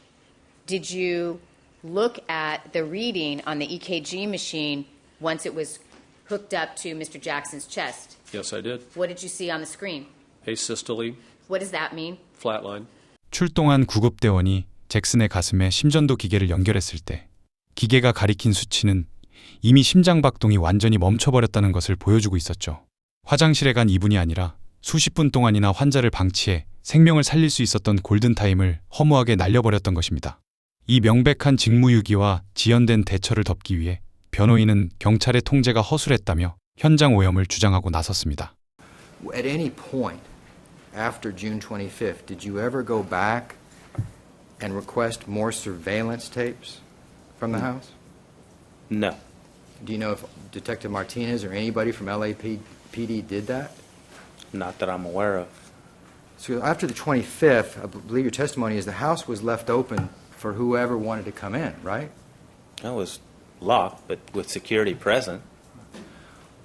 Did you look at the reading on the EKG machine once it was hooked up to Mr. Jackson's chest? Yes, I did. What did you see on the screen? Asystole. What does that mean? Flat line. 출동한 구급대원이 잭슨의 가슴에 심전도 기계를 연결했을 때 기계가 가리킨 수치는 이미 심장박동이 완전히 멈춰버렸다는 것을 보여주고 있었죠. 화장실에 간 2분이 아니라 수십 분 동안이나 환자를 방치해 생명을 살릴 수 있었던 골든타임을 허무하게 날려버렸던 것입니다. 이 명백한 직무유기와 지연된 대처를 덮기 위해 변호인은 경찰의 통제가 허술했다며 현장 오염을 주장하고 나섰습니다. At any point after June 25th, did you ever go back and request more surveillance tapes from the house? No. Do you know if Detective Martinez or anybody from LAPD did that? Not that I'm aware of. So after the 25th, I believe your testimony is the house was left open for whoever wanted to come in, right? It was locked, but with security present.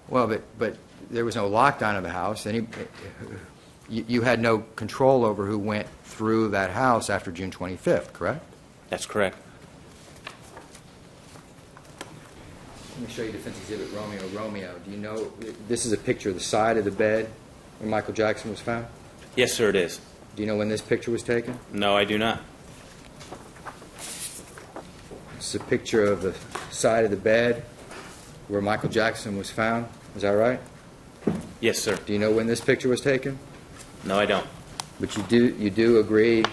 Well, but there was no lockdown of the house. You had no control over who went through that house after June 25th, correct? That's correct. Let me show you Defense Exhibit Romeo. Do you know, this is a picture of the side of the bed where Michael Jackson was found? Yes, sir, it is. Do you know when this picture was taken? No, I do not. This is a picture of the side of the bed where Michael Jackson was found. Is that right? Yes, sir. Do you know when this picture was taken? No, I don't. But you do agree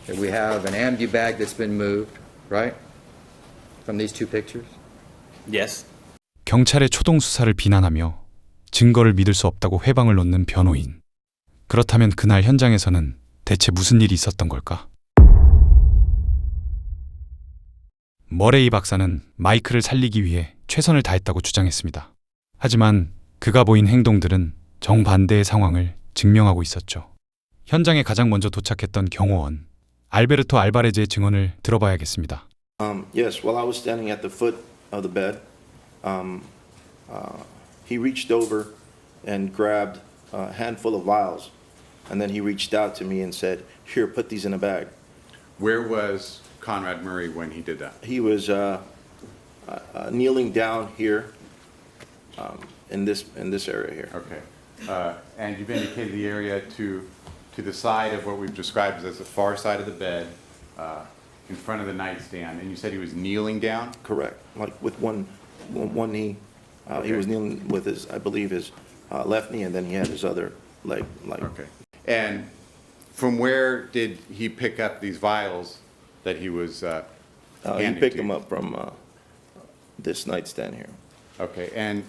that we have an ambu bag that's been moved, right? From these two pictures? Yes. 경찰의 초동 수사를 비난하며 증거를 믿을 수 없다고 회방을 놓는 변호인. 그렇다면 그날 현장에서는 대체 무슨 일이 있었던 걸까? 머레이 박사는 마이클을 살리기 위해 최선을 다했다고 주장했습니다. 하지만 그가 보인 행동들은 정반대의 상황을 증명하고 있었죠. 현장에 가장 먼저 도착했던 경호원 알베르토 알바레즈의 증언을 들어봐야겠습니다. Yes, while I was standing at the foot of the bed, he reached over and grabbed a handful of vials, and then he reached out to me and said, "Here, put these in a bag." Where was Conrad Murray when he did that? He was kneeling down here, in this area here. Okay. And you've indicated the area to the side of what we've described as the far side of the bed, in front of the nightstand, and you said he was kneeling down? Correct. Like with one knee. Okay. He was kneeling with his, I believe, his left knee, and then he had his other leg. Okay. And from where did he pick up these vials that he was He handing picked to them you? up from this nightstand here. Okay. And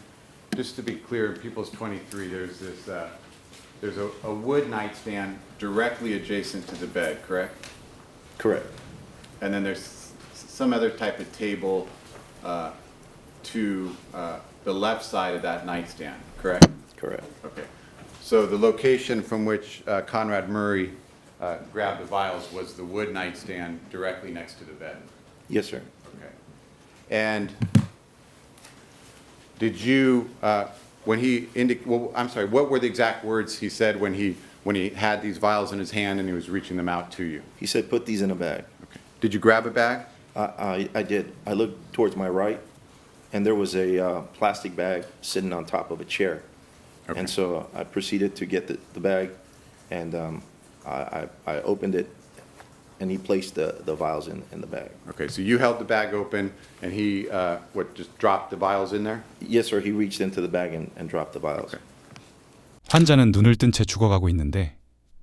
just to be clear, in People's 23, there's this there's a wood nightstand directly adjacent to the bed, correct? Correct. And then there's some other type of table to the left side of that nightstand, correct? Correct. Okay. So the location from which Conrad Murray grabbed the vials was the wood nightstand directly next to the bed? Yes, sir. Okay. And did you, when he I'm sorry, what were the exact words he said when he had these vials in his hand and he was reaching them out to you? He said, "Put these in a bag." Okay. Did you grab a bag? I did. I looked towards my right, and there was a plastic bag sitting on top of a chair. Okay. And so I proceeded to get the bag, and I opened it, and he placed the vials in the bag. Okay, so you held the bag open, and he, just dropped the vials in there? Yes, sir. He reached into the bag and dropped the vials. Okay. 환자는 눈을 뜬 채 죽어가고 있는데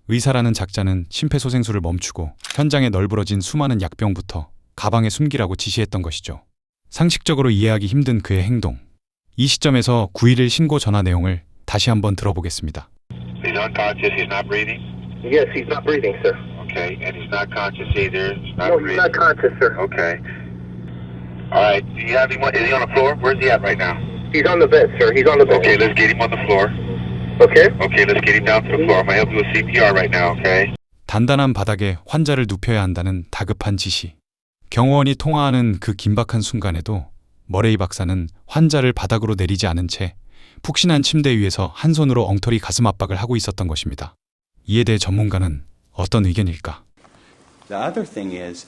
의사라는 작자는 심폐소생술을 멈추고 현장에 널브러진 수많은 약병부터 가방에 숨기라고 지시했던 것이죠. 상식적으로 이해하기 힘든 그의 행동. 이 시점에서 911 신고 전화 내용을 다시 한번 들어보겠습니다. He's unconscious. He's not breathing. Yes, he's not breathing, sir. Okay, and he's not conscious either. He's not No, breathing. he's not conscious, sir. Okay. All right. Do you have him? Is he on the floor? Where's he at right now? He's on the bed, sir. He's on the bed. Okay, let's get him on the floor. Okay. Okay, let's get him down to the floor. I'm gonna help you with CPR right now. Okay. 단단한 바닥에 환자를 눕혀야 한다는 다급한 지시. 경호원이 통화하는 그 긴박한 순간에도 머레이 박사는 환자를 바닥으로 내리지 않은 채 푹신한 침대 위에서 한 손으로 엉터리 가슴 압박을 하고 있었던 것입니다. 이에 대해 전문가는 어떤 의견일까? The other thing is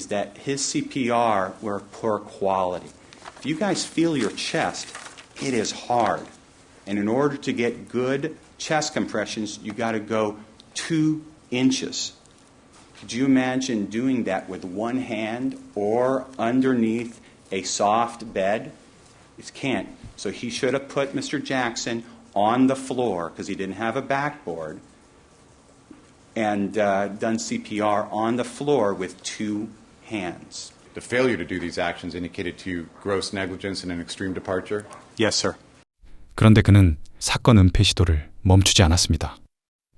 that his CPR were poor quality. If you guys feel your chest, it is hard. And in order to get good chest compressions, you got to go 2 inches. Could you imagine doing that with one hand or underneath a soft bed? You can't. So he should have put Mr. Jackson on the floor because he didn't have a backboard and done CPR on the floor with 2 hands. The failure to do these actions indicated to you gross negligence and an extreme departure? Yes, sir. 그런데 그는 사건 은폐 시도를 멈추지 않았습니다.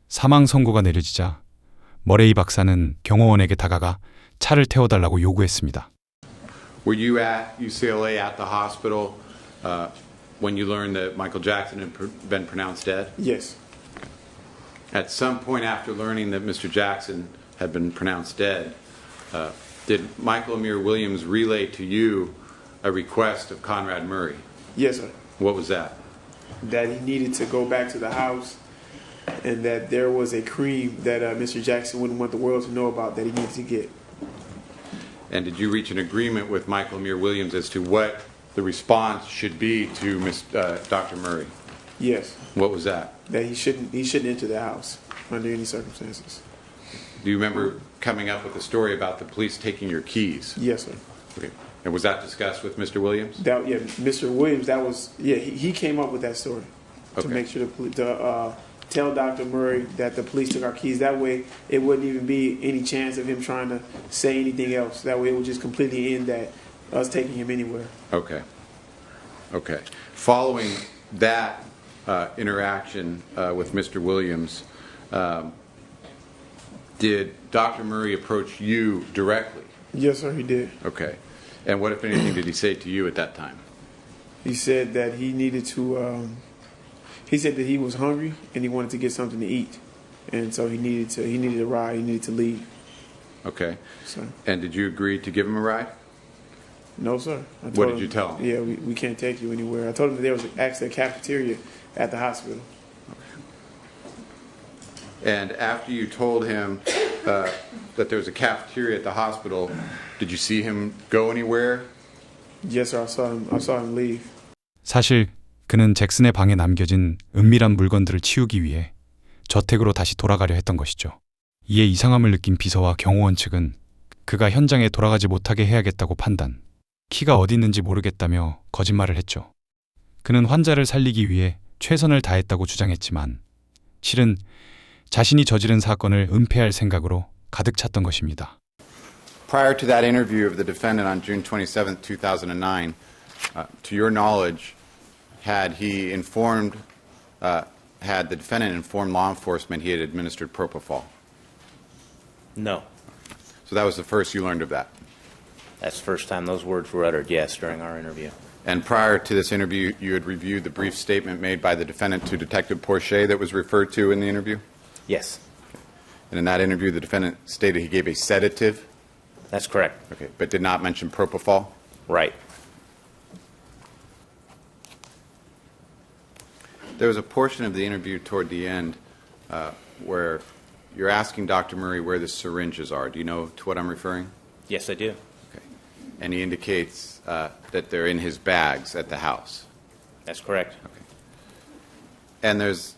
사망 선고가 내려지자 머레이 박사는 경호원에게 다가가 차를 태워달라고 요구했습니다. Were you at UCLA at the hospital when you learned that Michael Jackson had been pronounced dead? Yes. At some point after learning that Mr. Jackson had been pronounced dead, did Michael Amir Williams relay to you a request of Conrad Murray? Yes, sir. What was that? That he needed to go back to the house, and that there was a cream that Mr. Jackson wouldn't want the world to know about that he needed to get. And did you reach an agreement with Michael Amir Williams as to what the response should be to Dr. Murray? Yes. What was that? That he shouldn't enter the house under any circumstances. Do you remember coming up with a story about the police taking your keys? Yes, sir. Okay. And was that discussed with Mr. Williams? Mr. Williams. That was he came up with that story to make sure to tell Dr. Murray that the police took our keys. That way, it wouldn't even be any chance of him trying to say anything else. That way, it would just completely end that us taking him anywhere. Okay. Okay. Following that interaction with Mr. Williams, did Dr. Murray approach you directly? Yes, sir, he did. Okay. And what, if anything, did he say to you at that time? He said that he needed to. He said that he was hungry and he wanted to get something to eat, and so he needed a ride. He needed to leave. Okay. So. And did you agree to give him a ride? No, sir. What did you tell him? Yeah, we can't take you anywhere. I told him that there was actually a cafeteria at the hospital. And after you told him that there was a cafeteria at the hospital, did you see him go anywhere? Yes, sir. I saw him leave. 사실 그는 잭슨의 방에 남겨진 은밀한 물건들을 치우기 위해 저택으로 다시 돌아가려 했던 것이죠. 이에 이상함을 느낀 비서와 경호원 측은 그가 현장에 돌아가지 못하게 해야겠다고 판단, 키가 어디 있는지 모르겠다며 거짓말을 했죠. 그는 환자를 살리기 위해 최선을 다했다고 주장했지만 실은 자신이 저지른 사건을 은폐할 생각으로 가득 찼던 것입니다. Prior to that interview of the defendant on June 27, 2009, to your knowledge, had the defendant informed law enforcement he had administered propofol? No. So that was the first you learned of that? That's the first time those words were uttered, yes, during our interview. And prior to this interview, you had reviewed the brief statement made by the defendant to Detective Porcher that was referred to in the interview? Yes. And in that interview, the defendant stated he gave a sedative? That's correct. Okay, but did not mention propofol? Right. There was a portion of the interview toward the end where you're asking Dr. Murray where the syringes are. Do you know to what I'm referring? Yes, I do. Okay. And he indicates that they're in his bags at the house. That's correct. Okay. And there's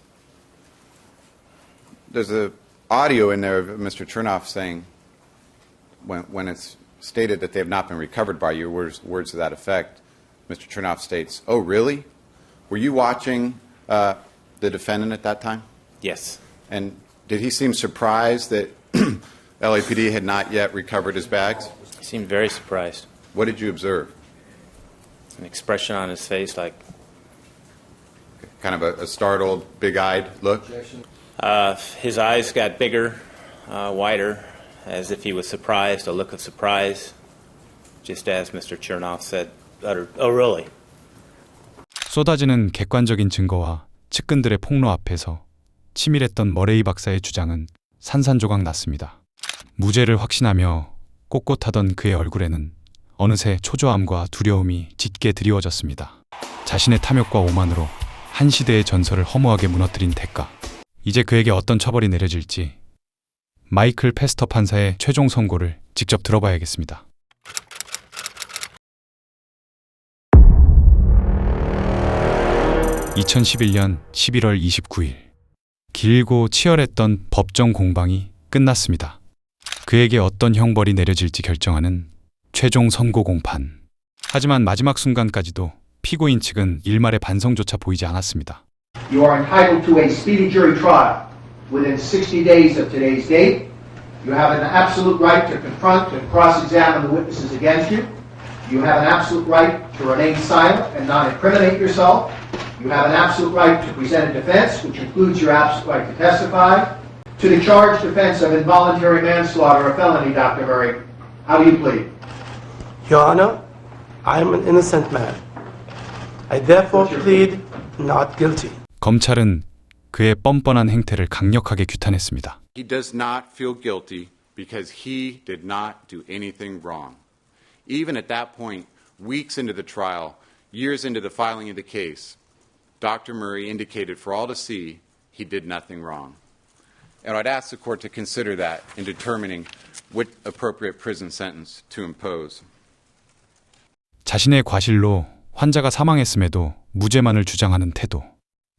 a audio in there of Mr. Chernoff saying, when it's stated that they have not been recovered by you, words to that effect, Mr. Chernoff states, "Oh, really? Were you watching the defendant at that time?" Yes. And did he seem surprised that LAPD had not yet recovered his bags? He seemed very surprised. What did you observe? An expression on his face like... Kind of a startled, big-eyed look? His eyes got bigger, wider, as if he was surprised, a look of surprise, just as Mr. Chernoff uttered, "Oh, really?" 쏟아지는 객관적인 증거와 측근들의 폭로 앞에서 치밀했던 머레이 박사의 주장은 산산조각 났습니다. 무죄를 확신하며 꼿꼿하던 그의 얼굴에는 어느새 초조함과 두려움이 짙게 드리워졌습니다. 자신의 탐욕과 오만으로 한 시대의 전설을 허무하게 무너뜨린 대가. 이제 그에게 어떤 처벌이 내려질지 마이클 페스터 판사의 최종 선고를 직접 들어봐야겠습니다. (2011년 11월 29일) 길고 치열했던 법정 공방이 끝났습니다. 그에게 어떤 형벌이 내려질지 결정하는 최종 선고 공판. 하지만 마지막 순간까지도 피고인 측은 일말의 반성조차 보이지 않았습니다. You are entitled to a speedy jury trial within 60 days of today's date. You have an absolute right to confront and cross-examine the witnesses against you. You have an absolute right to remain silent and not incriminate yourself. You have an absolute right to present a defense, which includes your absolute right to testify. To the charged offense of involuntary manslaughter, a felony, Dr. Murray, how do you plead? Your Honor, I am an innocent man. I therefore plead not guilty. 검찰은 그의 뻔뻔한 행태를 강력하게 규탄했습니다. He does not feel guilty because he did not do anything wrong. Even at that point, weeks into the trial, years into the filing of the case, Dr. Murray indicated for all to see he did nothing wrong. And I'd ask the court to consider that in determining what appropriate prison sentence to impose. 자신의 과실로 환자가 사망했음에도 무죄만을 주장하는 태도.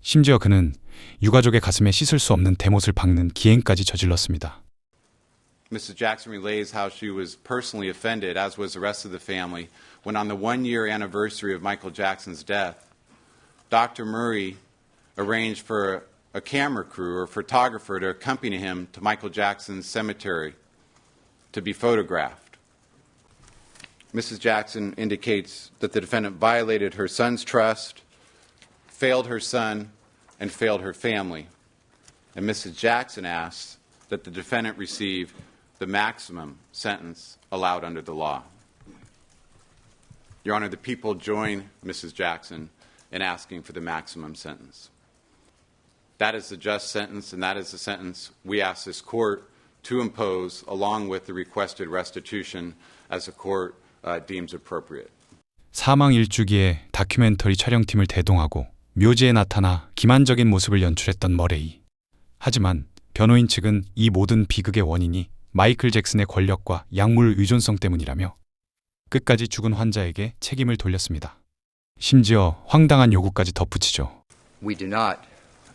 심지어 그는 유가족의 가슴에 씻을 수 없는 대못을 박는 기행까지 저질렀습니다. Mrs. Jackson relays how she was personally offended, as was the rest of the family, when on the one-year anniversary of Michael Jackson's death, Dr. Murray arranged for a camera crew or photographer to accompany him to Michael Jackson's cemetery to be photographed. Mrs. Jackson indicates that the defendant violated her son's trust, failed her son, and failed her family. And Mrs. Jackson asks that the defendant receive the maximum sentence allowed under the law. Your Honor, the people join Mrs. Jackson in asking for the maximum sentence. That is the just sentence, and that is the sentence we ask this court to impose, along with the requested restitution as the court deems appropriate. 사망 일주기에 다큐멘터리 촬영팀을 대동하고 묘지에 나타나 기만적인 모습을 연출했던 머레이. 하지만 변호인 측은 이 모든 비극의 원인이 마이클 잭슨의 권력과 약물 의존성 때문이라며 끝까지 죽은 환자에게 책임을 돌렸습니다. 심지어 황당한 요구까지 덧붙이죠. We do not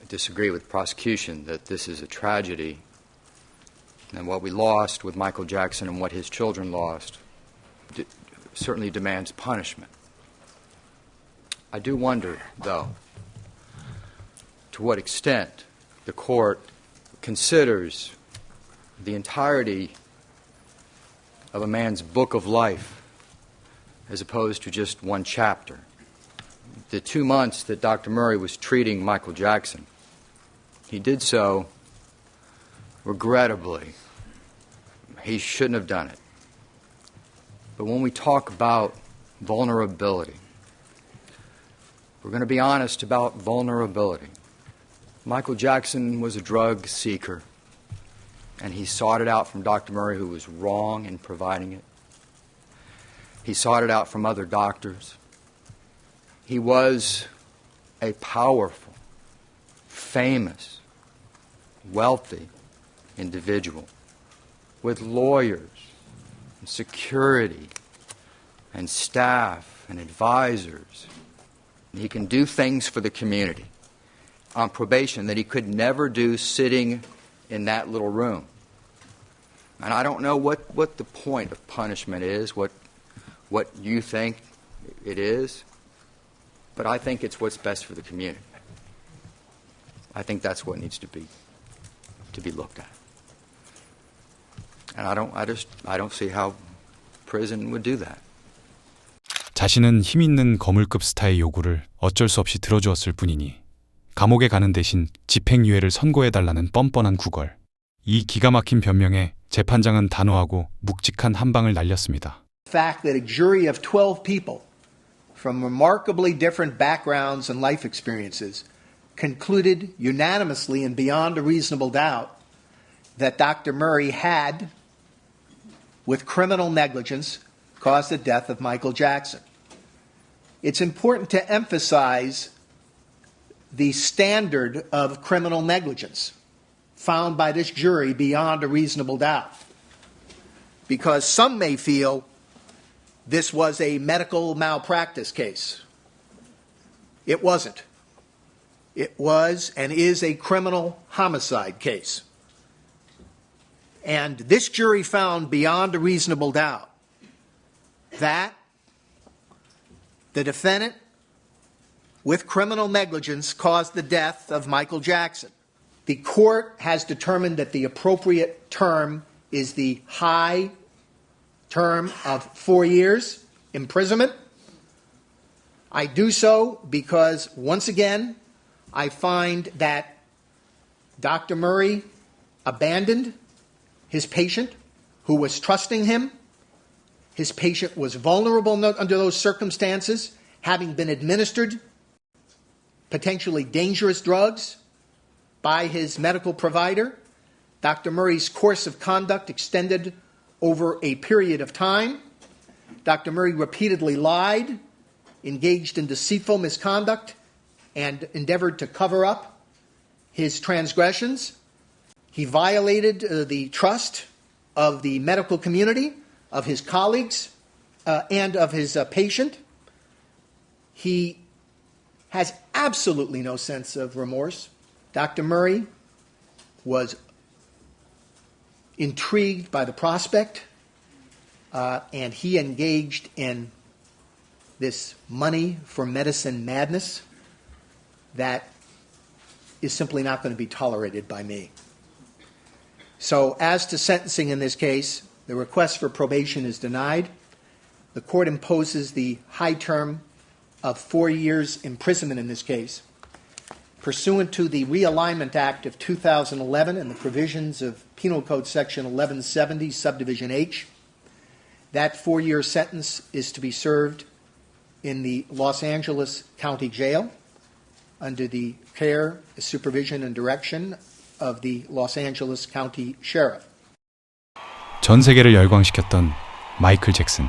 disagree with the prosecution that this is a tragedy and what we lost with Michael Jackson and what his children lost certainly demands punishment. I do wonder, though, to what extent the court considers the entirety of a man's book of life as opposed to just one chapter. The 2 months that Dr. Murray was treating Michael Jackson, he did so regrettably. He shouldn't have done it. But when we talk about vulnerability, we're going to be honest about vulnerability. Michael Jackson was a drug seeker, and he sought it out from Dr. Murray, who was wrong in providing it. He sought it out from other doctors. He was a powerful, famous, wealthy individual with lawyers and security and staff and advisors. He can do things for the community on probation that he could never do sitting in that little room. And I don't know what the point of punishment is, what you think it is, but I think it's what's best for the community. I think that's what needs to be looked at. And I don't see how prison would do that. 자신은 힘 있는 거물급 스타의 요구를 어쩔 수 없이 들어주었을 뿐이니 감옥에 가는 대신 집행유예를 선고해달라는 뻔뻔한 구걸. 이 기가 막힌 변명에 재판장은 단호하고 묵직한 한 방을 날렸습니다. The fact that a jury of 12 people from remarkably different backgrounds and life experiences concluded unanimously and beyond a reasonable doubt that Dr. Murray had, with criminal negligence, caused the death of Michael Jackson. It's important to emphasize the standard of criminal negligence found by this jury beyond a reasonable doubt, because some may feel this was a medical malpractice case. It wasn't. It was and is a criminal homicide case. And this jury found beyond a reasonable doubt that the defendant, with criminal negligence, caused the death of Michael Jackson. The court has determined that the appropriate term is the high term of 4 years imprisonment. I do so because, once again, I find that Dr. Murray abandoned his patient who was trusting him. His patient was vulnerable under those circumstances, having been administered potentially dangerous drugs by his medical provider. Dr. Murray's course of conduct extended over a period of time. Dr. Murray repeatedly lied, engaged in deceitful misconduct, and endeavored to cover up his transgressions. He violated the trust of the medical community, of his colleagues, and of his patient. He has absolutely no sense of remorse. Dr. Murray was intrigued by the prospect, and he engaged in this money for medicine madness that is simply not going to be tolerated by me. So as to sentencing in this case, the request for probation is denied. The court imposes the high term of 4 years imprisonment in this case. Pursuant to the Realignment Act of 2011 and the provisions of Penal Code Section 1170, Subdivision H, that 4-year sentence is to be served in the Los Angeles County Jail under the care, supervision, and direction of the Los Angeles County Sheriff. 전 세계를 열광시켰던 마이클 잭슨.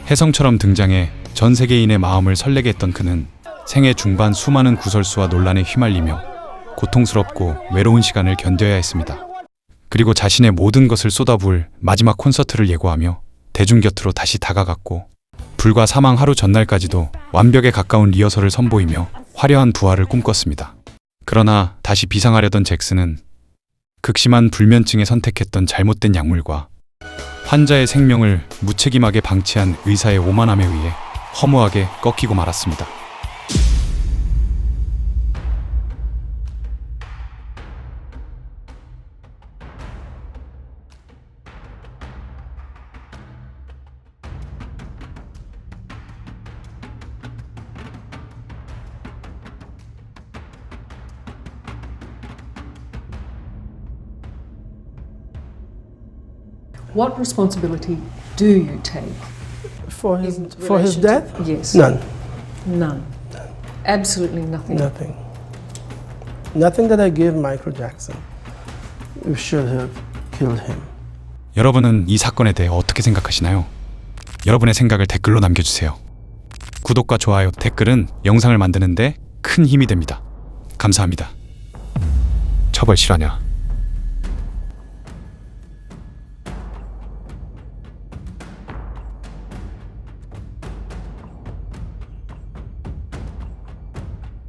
혜성처럼 등장해 전 세계인의 마음을 설레게 했던 그는 생애 중반 수많은 구설수와 논란에 휘말리며 고통스럽고 외로운 시간을 견뎌야 했습니다. 그리고 자신의 모든 것을 쏟아부을 마지막 콘서트를 예고하며 대중 곁으로 다시 다가갔고 불과 사망 하루 전날까지도 완벽에 가까운 리허설을 선보이며 화려한 부활을 꿈꿨습니다. 그러나 다시 비상하려던 잭슨은 극심한 불면증에 선택했던 잘못된 약물과 환자의 생명을 무책임하게 방치한 의사의 오만함에 의해 허무하게 꺾이고 말았습니다. What responsibility do you take For his in death? Yes. None. None. Absolutely nothing. Nothing. Nothing that I gave Michael Jackson. We should have killed him. 여러분은 이 사건에 대해 어떻게 생각하시나요? 여러분의 생각을 댓글로 남겨주세요. 구독과 좋아요, 댓글은 영상을 만드는데 큰 힘이 됩니다. 감사합니다. 처벌 실화냐?